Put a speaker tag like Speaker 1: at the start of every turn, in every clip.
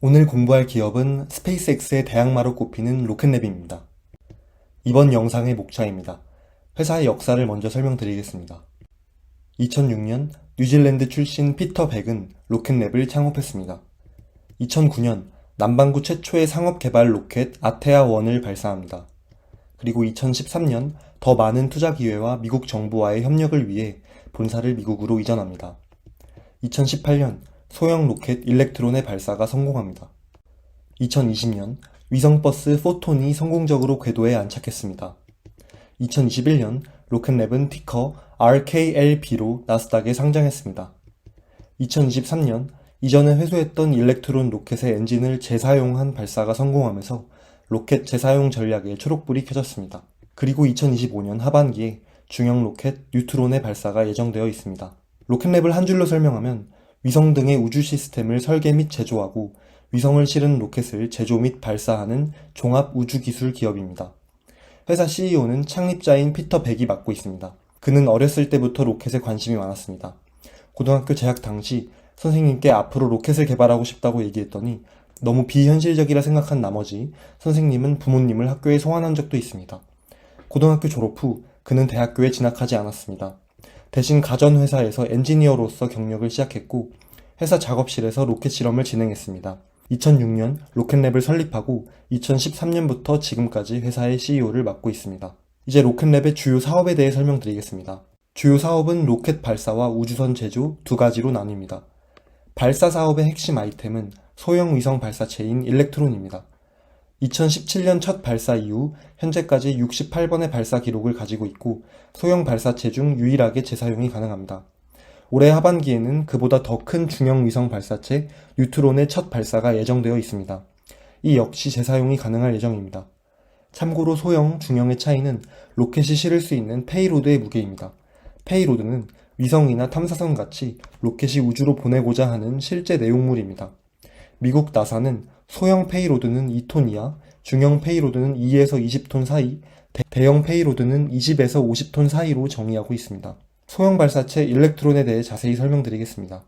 Speaker 1: 오늘 공부할 기업은 스페이스X의 대항마로 꼽히는 로켓랩입니다. 이번 영상의 목차입니다. 회사의 역사를 먼저 설명드리겠습니다. 2006년 뉴질랜드 출신 피터 백은 로켓랩을 창업했습니다. 2009년 남반구 최초의 상업개발 로켓 아테아1을 발사합니다. 그리고 2013년 더 많은 투자 기회와 미국 정부와의 협력을 위해 본사를 미국으로 이전합니다. 2018년 소형 로켓 일렉트론의 발사가 성공합니다. 2020년 위성버스 포톤이 성공적으로 궤도에 안착했습니다. 2021년 로켓랩은 티커 RKLB로 나스닥에 상장했습니다. 2023년 이전에 회수했던 일렉트론 로켓의 엔진을 재사용한 발사가 성공하면서 로켓 재사용 전략에 초록불이 켜졌습니다. 그리고 2025년 하반기에 중형 로켓 뉴트론의 발사가 예정되어 있습니다. 로켓랩을 한 줄로 설명하면 위성 등의 우주 시스템을 설계 및 제조하고 위성을 실은 로켓을 제조 및 발사하는 종합 우주기술 기업입니다. 회사 CEO는 창립자인 피터 백이 맡고 있습니다. 그는 어렸을 때부터 로켓에 관심이 많았습니다. 고등학교 재학 당시 선생님께 앞으로 로켓을 개발하고 싶다고 얘기했더니 너무 비현실적이라 생각한 나머지 선생님은 부모님을 학교에 소환한 적도 있습니다. 고등학교 졸업 후 그는 대학교에 진학하지 않았습니다. 대신 가전회사에서 엔지니어로서 경력을 시작했고 회사 작업실에서 로켓 실험을 진행했습니다. 2006년 로켓랩을 설립하고 2013년부터 지금까지 회사의 CEO를 맡고 있습니다. 이제 로켓랩의 주요 사업에 대해 설명드리겠습니다. 주요 사업은 로켓 발사와 우주선 제조 두 가지로 나뉩니다. 발사 사업의 핵심 아이템은 소형 위성 발사체인 일렉트론입니다. 2017년 첫 발사 이후 현재까지 68번의 발사 기록을 가지고 있고 소형 발사체 중 유일하게 재사용이 가능합니다. 올해 하반기에는 그보다 더 큰 중형 위성 발사체 뉴트론의 첫 발사가 예정되어 있습니다. 이 역시 재사용이 가능할 예정입니다. 참고로 소형, 중형의 차이는 로켓이 실을 수 있는 페이로드의 무게입니다. 페이로드는 위성이나 탐사선 같이 로켓이 우주로 보내고자 하는 실제 내용물입니다. 미국 나사는 소형 페이로드는 2톤 이하, 중형 페이로드는 2에서 20톤 사이, 대형 페이로드는 20에서 50톤 사이로 정의하고 있습니다. 소형 발사체 일렉트론에 대해 자세히 설명드리겠습니다.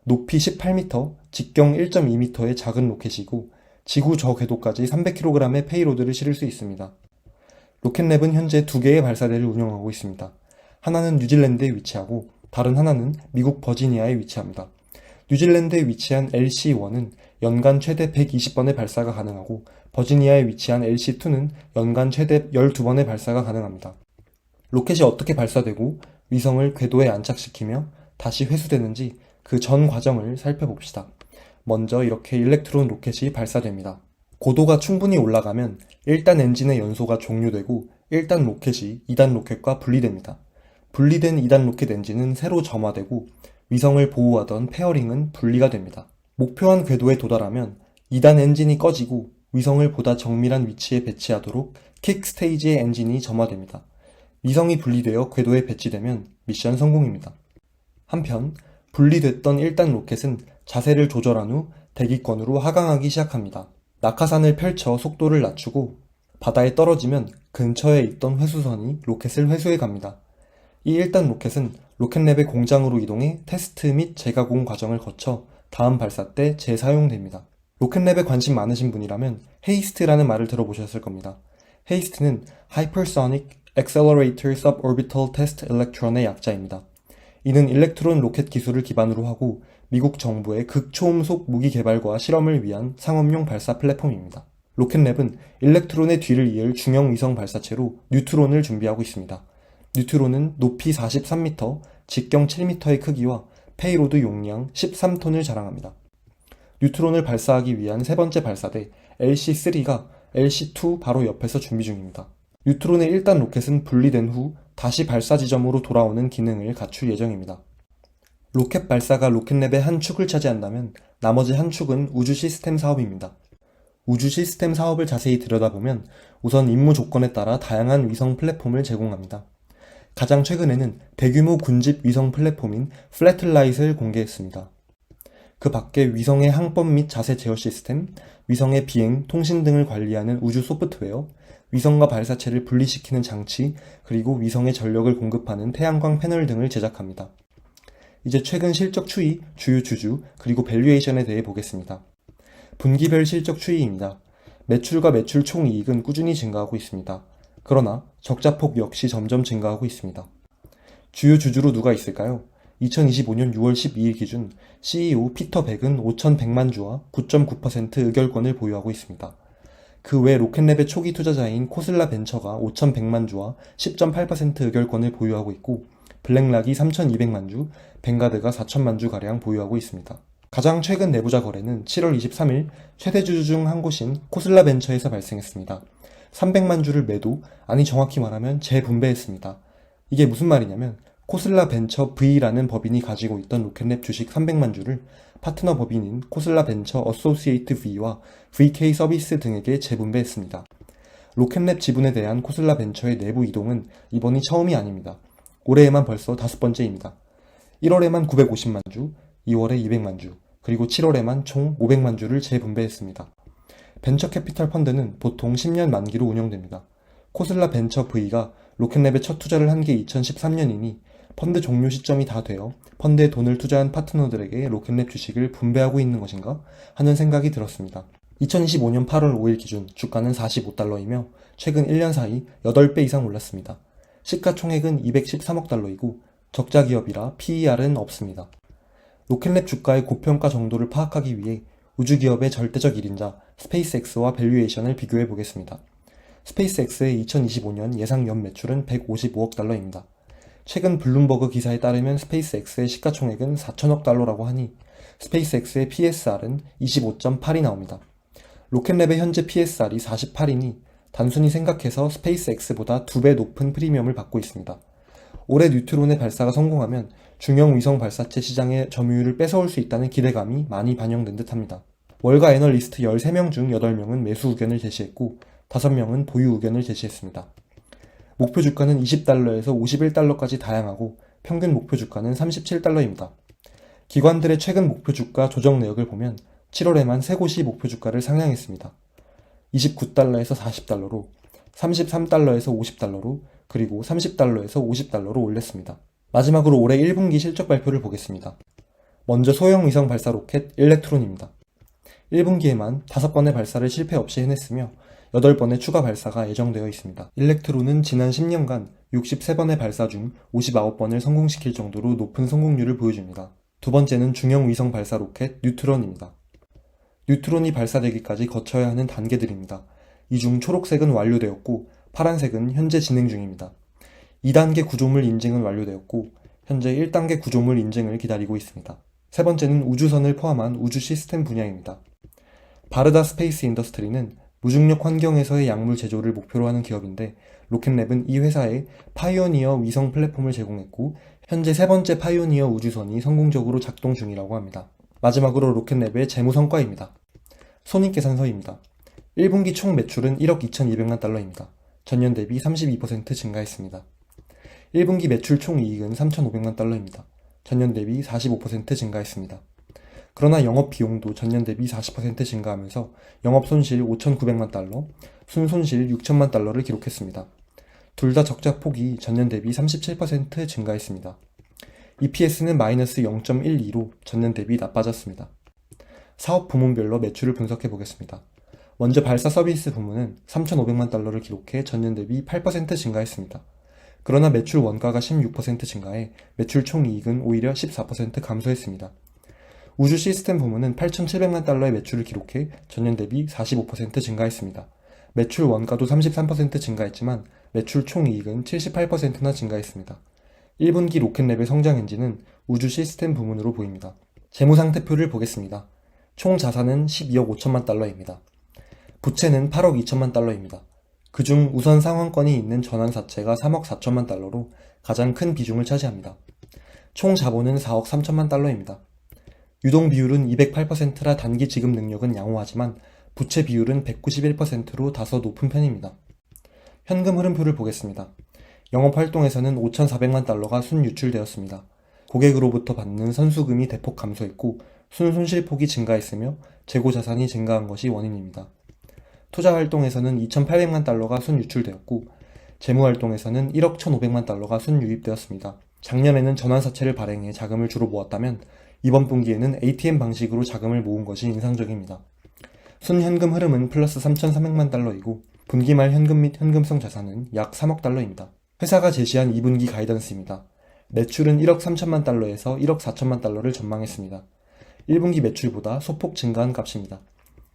Speaker 1: 높이 18m, 직경 1.2m의 작은 로켓이고 지구 저궤도까지 300kg의 페이로드를 실을 수 있습니다. 로켓랩은 현재 2개의 발사대를 운영하고 있습니다. 하나는 뉴질랜드에 위치하고 다른 하나는 미국 버지니아에 위치합니다. 뉴질랜드에 위치한 LC-1은 연간 최대 120번의 발사가 가능하고 버지니아에 위치한 LC-2는 연간 최대 12번의 발사가 가능합니다. 로켓이 어떻게 발사되고 위성을 궤도에 안착시키며 다시 회수되는지 그 전 과정을 살펴봅시다. 먼저 이렇게 일렉트론 로켓이 발사됩니다. 고도가 충분히 올라가면 1단 엔진의 연소가 종료되고 1단 로켓이 2단 로켓과 분리됩니다. 분리된 2단 로켓 엔진은 새로 점화되고 위성을 보호하던 페어링은 분리가 됩니다. 목표한 궤도에 도달하면 2단 엔진이 꺼지고 위성을 보다 정밀한 위치에 배치하도록 킥 스테이지의 엔진이 점화됩니다. 위성이 분리되어 궤도에 배치되면 미션 성공입니다. 한편 분리됐던 1단 로켓은 자세를 조절한 후 대기권으로 하강하기 시작합니다. 낙하산을 펼쳐 속도를 낮추고 바다에 떨어지면 근처에 있던 회수선이 로켓을 회수해 갑니다. 이 1단 로켓은 로켓랩의 공장으로 이동해 테스트 및 재가공 과정을 거쳐 다음 발사 때 재사용됩니다. 로켓랩에 관심 많으신 분이라면 헤이스트라는 말을 들어보셨을 겁니다. 헤이스트는 Hypersonic Accelerator Suborbital Test Electron의 약자입니다. 이는 일렉트론 로켓 기술을 기반으로 하고 미국 정부의 극초음속 무기 개발과 실험을 위한 상업용 발사 플랫폼입니다. 로켓랩은 일렉트론의 뒤를 이을 중형 위성 발사체로 뉴트론을 준비하고 있습니다. 뉴트론은 높이 43m, 직경 7m의 크기와 페이로드 용량 13톤을 자랑합니다. 뉴트론을 발사하기 위한 세 번째 발사대 LC-3가 LC-2 바로 옆에서 준비 중입니다. 뉴트론의 1단 로켓은 분리된 후 다시 발사 지점으로 돌아오는 기능을 갖출 예정입니다. 로켓 발사가 로켓랩의 한 축을 차지한다면 나머지 한 축은 우주 시스템 사업입니다. 우주 시스템 사업을 자세히 들여다보면 우선 임무 조건에 따라 다양한 위성 플랫폼을 제공합니다. 가장 최근에는 대규모 군집 위성 플랫폼인 플래틀라잇을 공개했습니다. 그 밖에 위성의 항법 및 자세 제어 시스템, 위성의 비행, 통신 등을 관리하는 우주 소프트웨어, 위성과 발사체를 분리시키는 장치, 그리고 위성의 전력을 공급하는 태양광 패널 등을 제작합니다. 이제 최근 실적 추이, 주요 주주, 그리고 밸류에이션에 대해 보겠습니다. 분기별 실적 추이입니다. 매출과 매출 총이익은 꾸준히 증가하고 있습니다. 그러나 적자폭 역시 점점 증가하고 있습니다. 주요 주주로 누가 있을까요? 2025년 6월 12일 기준 CEO 피터 백은 5,100만 주와 9.9% 의결권을 보유하고 있습니다. 그 외 로켓랩의 초기 투자자인 코슬라 벤처가 5,100만 주와 10.8% 의결권을 보유하고 있고 블랙락이 3,200만 주, 뱅가드가 4,000만 주가량 보유하고 있습니다. 가장 최근 내부자 거래는 7월 23일 최대 주주 중 한 곳인 코슬라 벤처에서 발생했습니다. 300만 주를 매도, 아니 정확히 말하면 재분배했습니다. 이게 무슨 말이냐면 코슬라 벤처 V라는 법인이 가지고 있던 로켓랩 주식 300만 주를 파트너 법인인 코슬라 벤처 어소시에이트 V와 VK 서비스 등에게 재분배했습니다. 로켓랩 지분에 대한 코슬라 벤처의 내부 이동은 이번이 처음이 아닙니다. 올해에만 벌써 5번째입니다. 1월에만 950만 주, 2월에 200만 주, 그리고 7월에만 총 500만 주를 재분배했습니다. 벤처 캐피털 펀드는 보통 10년 만기로 운영됩니다. 코슬라 벤처 V가 로켓랩에 첫 투자를 한 게 2013년이니 펀드 종료 시점이 다 되어 펀드에 돈을 투자한 파트너들에게 로켓랩 주식을 분배하고 있는 것인가 하는 생각이 들었습니다. 2025년 8월 5일 기준 주가는 45달러이며 최근 1년 사이 8배 이상 올랐습니다. 시가총액은 213억 달러이고 적자 기업이라 PER은 없습니다. 로켓랩 주가의 고평가 정도를 파악하기 위해 우주기업의 절대적 1인자 스페이스X와 밸류에이션을 비교해 보겠습니다. 스페이스X의 2025년 예상 연매출은 155억 달러입니다. 최근 블룸버그 기사에 따르면 스페이스X의 시가총액은 4천억 달러라고 하니 스페이스X의 PSR은 25.8이 나옵니다. 로켓랩의 현재 PSR이 48이니 단순히 생각해서 스페이스X보다 2배 높은 프리미엄을 받고 있습니다. 올해 뉴트론의 발사가 성공하면 중형 위성 발사체 시장의 점유율을 뺏어올 수 있다는 기대감이 많이 반영된 듯합니다. 월가 애널리스트 13명 중 8명은 매수 의견을 제시했고 5명은 보유 의견을 제시했습니다. 목표 주가는 20달러에서 51달러까지 다양하고 평균 목표 주가는 37달러입니다. 기관들의 최근 목표 주가 조정 내역을 보면 7월에만 3곳이 목표 주가를 상향했습니다. 29달러에서 40달러로, 33달러에서 50달러로, 그리고 30달러에서 50달러로 올렸습니다. 마지막으로 올해 1분기 실적 발표를 보겠습니다. 먼저 소형 위성 발사 로켓 일렉트론입니다. 1분기에만 5번의 발사를 실패 없이 해냈으며 8번의 추가 발사가 예정되어 있습니다. 일렉트론은 지난 10년간 63번의 발사 중 59번을 성공시킬 정도로 높은 성공률을 보여줍니다. 두 번째는 중형 위성 발사 로켓 뉴트론입니다. 뉴트론이 발사되기까지 거쳐야 하는 단계들입니다. 이 중 초록색은 완료되었고 파란색은 현재 진행 중입니다. 2단계 구조물 인증은 완료되었고 현재 1단계 구조물 인증을 기다리고 있습니다. 세 번째는 우주선을 포함한 우주 시스템 분야입니다. 바르다 스페이스 인더스트리는 무중력 환경에서의 약물 제조를 목표로 하는 기업인데 로켓랩은 이 회사에 파이오니어 위성 플랫폼을 제공했고 현재 3번째 파이오니어 우주선이 성공적으로 작동 중이라고 합니다. 마지막으로 로켓랩의 재무 성과입니다. 손익계산서입니다. 1분기 총 매출은 1억 2,200만 달러입니다. 전년 대비 32% 증가했습니다. 1분기 매출 총이익은 3,500만 달러입니다. 전년 대비 45% 증가했습니다. 그러나 영업 비용도 전년 대비 40% 증가하면서 영업 손실 5,900만 달러, 순손실 6천만 달러를 기록했습니다. 둘 다 적자 폭이 전년 대비 37% 증가했습니다. EPS는 마이너스 0.12로 전년 대비 나빠졌습니다. 사업 부문별로 매출을 분석해 보겠습니다. 먼저 발사 서비스 부문은 3,500만 달러를 기록해 전년 대비 8% 증가했습니다. 그러나 매출 원가가 16% 증가해 매출 총이익은 오히려 14% 감소했습니다. 우주 시스템 부문은 8,700만 달러의 매출을 기록해 전년 대비 45% 증가했습니다. 매출 원가도 33% 증가했지만 매출 총이익은 78%나 증가했습니다. 1분기 로켓랩의 성장 엔진은 우주 시스템 부문으로 보입니다. 재무상태표를 보겠습니다. 총 자산은 12억 5천만 달러입니다. 부채는 8억 2천만 달러입니다. 그중 우선 상환권이 있는 전환사채가 3억 4천만 달러로 가장 큰 비중을 차지합니다. 총 자본은 4억 3천만 달러입니다. 유동 비율은 208%라 단기 지급 능력은 양호하지만 부채 비율은 191%로 다소 높은 편입니다. 현금 흐름표를 보겠습니다. 영업활동에서는 5,400만 달러가 순유출되었습니다. 고객으로부터 받는 선수금이 대폭 감소했고 순손실폭이 증가했으며 재고자산이 증가한 것이 원인입니다. 투자활동에서는 2,800만 달러가 순유출되었고 재무활동에서는 1억 1,500만 달러가 순유입되었습니다. 작년에는 전환사채를 발행해 자금을 주로 모았다면 이번 분기에는 ATM 방식으로 자금을 모은 것이 인상적입니다. 순현금 흐름은 플러스 3,300만 달러이고 분기 말 현금 및 현금성 자산은 약 3억 달러입니다. 회사가 제시한 2분기 가이던스입니다. 매출은 1억 3천만 달러에서 1억 4천만 달러를 전망했습니다. 1분기 매출보다 소폭 증가한 값입니다.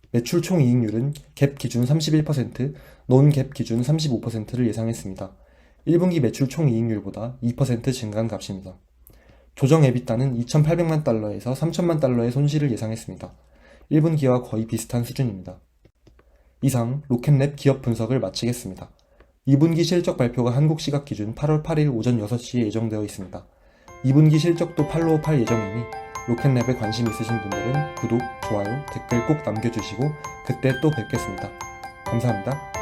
Speaker 1: 매출 총이익률은 갭 기준 31%, 논갭 기준 35%를 예상했습니다. 1분기 매출 총이익률보다 2% 증가한 값입니다. 조정 에비타는 2,800만 달러에서 3천만 달러의 손실을 예상했습니다. 1분기와 거의 비슷한 수준입니다. 이상 로켓랩 기업 분석을 마치겠습니다. 2분기 실적 발표가 한국 시각 기준 8월 8일 오전 6시에 예정되어 있습니다. 2분기 실적도 팔로우할 예정이니 로켓랩에 관심 있으신 분들은 구독, 좋아요, 댓글 꼭 남겨주시고 그때 또 뵙겠습니다. 감사합니다.